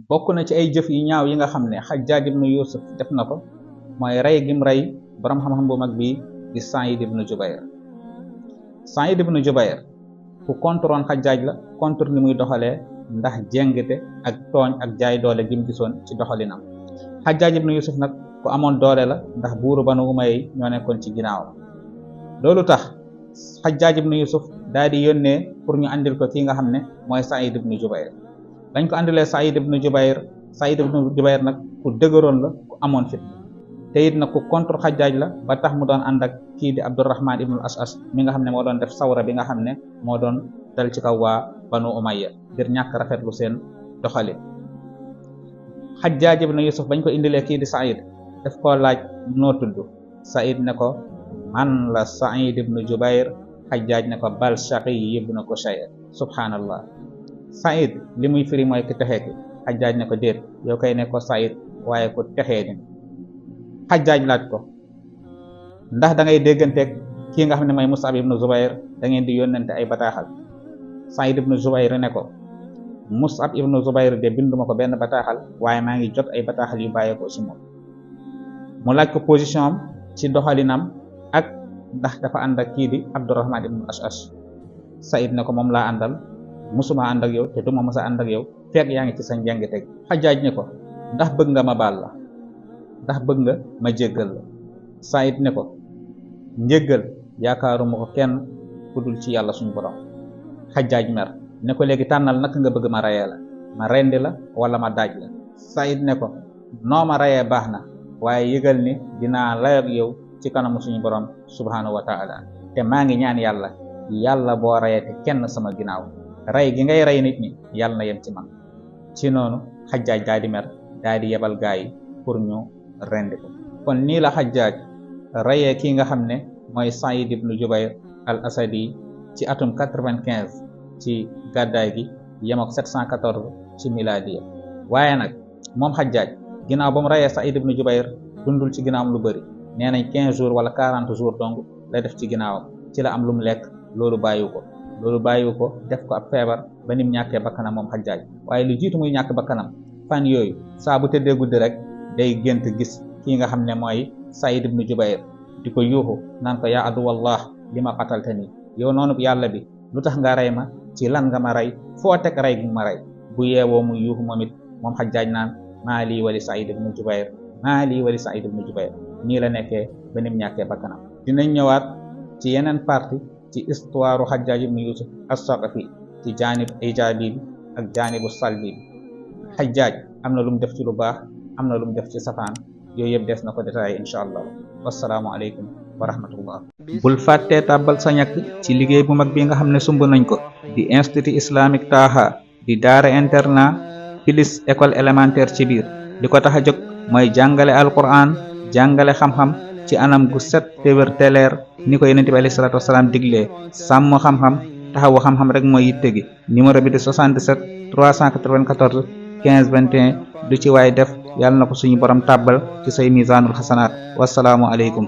bokk na ci ay jëf yu ñaaw yi nga xam ne Hajjaaj ibnu Yusuf def na ko mooy rey gim rey borom xam-xam bu mag bii di Saïd ibnu Jubayr. Saïd ibnu Jubayr ku contrôle Hajjaaj la contre ni muy doxalee ndax jéngte ak tooñ ak jaay doole gim gisoon ci doxalinam. Hajjaaj ibnu Yusuf nag ku amoon doole la ndax buuru Banu Umayya ñoo nekkoon ci ginnaawam. loolu tax Hajjaaj ibnu Yusuf daal di yónnee pour ñu andil ko kii nga xam ne mooy Saïd ibnu Jubayr. dañ ko andilee Saïd ibnu Jubayr nag ku dëgëroon la ku amoon fit te it nag ku contre Hajjaaj la ba tax mu doon ànd ak kii di Abdurrahman ibnul Ash'ash mi nga xam ne moo doon def sawra bi nga xam ne moo doon dal ci kaw waa Banu Umayya ngir ñàkk rafetlu seen doxalin. Hajjaaj ibnu Yusuf bañ ko indilee kii di Saïd daf koo laaj noo tudd. Saïd ne ko man la Saïd ibnu Jubayr. Hajjaaj ne ko bal Shaqiy ibnu Qushayr. subhanallah. Saïd li muy firi mooy ki texee ki. Hajjaaj ne ko déet yow kay ne ko Saïd waaye ku texee ni. Hajjaaj laaj ko ndax da ngay dégganteeg kii nga xam ne mooy Mus'ab ibnu Zubayr da ngeen di yónnante ay bataaxal. Saïd ibnu Zubayr ne ko Mus'ab ibnu Zubayr de binduma ko benn bataaxal waaye maa ngi jot ay bataaxal yu bàyyeekoo ci moom. mu laaj ko position am ci doxalinam ak ndax dafa ànd ak kii di Abdurrahman ibnu Ash'ash. Saïd ne ko moom laa àndal musuma ànd ak yow te duma mësa ànd ak yow fekk yaa ngi ci sa njàng teg. Hajjaaj ne ko ndax bëgg nga ma baal la ndax bëgg nga ma jéggal la. Saïd ne ko njéggal yaakaaruma ko kenn ku dul ci yàlla suñu borom. Hajjaaj mer ne ko léegi tànnal naka nga bëgg ma rayee la ma rendi la wala ma daaj la. Saïd ne ko noo ma rayee baax na waaye yëgal ni dinaa layoog yow ci kanamu suñu borom subhanahu wa taala te maa ngi ñaan yàlla boo rayee te kenn sama ginnaaw rey gi ngay rey nit ñi yàlla na yem ci man. ci noonu Hajjaaj daal di mer daal di yebal gaa yi pour ñu rendi ko. kon nii la Hajjaaj reyee kii nga xam ne mooy Saïd ibnu Jubayr al Asadi ci atum 95 ci gàddaay gi yem ak 714 ci miladiya. waaye nag moom Hajjaaj ginnaaw ba mu reyee Saïd ibnu Jubayr dundul ci ginnaawam lu bëri nee nañ 15 jours wala 40 jours donc la def ci ginnaawam ci la am lu mu lekk. loolu bàyyiwu ko def ko ab feebar ba nim ñàkkee bakkanam moom Hajjaaj. waaye lu jiitu muy ñàkk bakkanam fan yooyu saa bu tëddee guddi rek day gént gis kii nga xam ne mooy Saïd ibnu Jubayr di ko yuuxu naan ko yaa aduwallah li ma qataltani yow noonu yàlla bi lu tax nga rey ma ci lan nga ma rey foo teg rey gi ma rey. bu yeewoo muy yuuxu moom it moom Hajjaaj naan maa lii wali Saïd ibnu Jubayr maa lii wali Saïd ibnu Jubayr. nii la nekkee ba nim ñàkkee bakkanam. dinañ ñëwaat ci yeneen partie ci histoire Hajjaaj ibnu Yusuf as-Saqafi ci jaanib ijaabi bi ak jaanibu salbi bi. Hajjaaj am na lu mu def ci lu baax am na lu mu def ci safaan yooyu yëpp des na ko détaillé incha allah. wassalaamu aleykum wa rahmatullah. bul fàttee tàbbal sa ñàkk ci liggéey bu mag bi nga xam ne sumb nañ ko di institut islamique Taha di daara internat plus école élémentaire ci biir. li ko tax a jóg mooy jàngale alquran jàngale xam-xam ci anam gu set te wér te leer ni ko yonent bi alayhi salaatu wasalaam diglee. sàmm xam-xam taxawu xam-xam rek mooy yitte gi. numéro bi di 77 394 15 21 du ci waay def yàlla na ko suñu borom tàbbal ci say misaanul xasanaat. wasalaamu aleykum.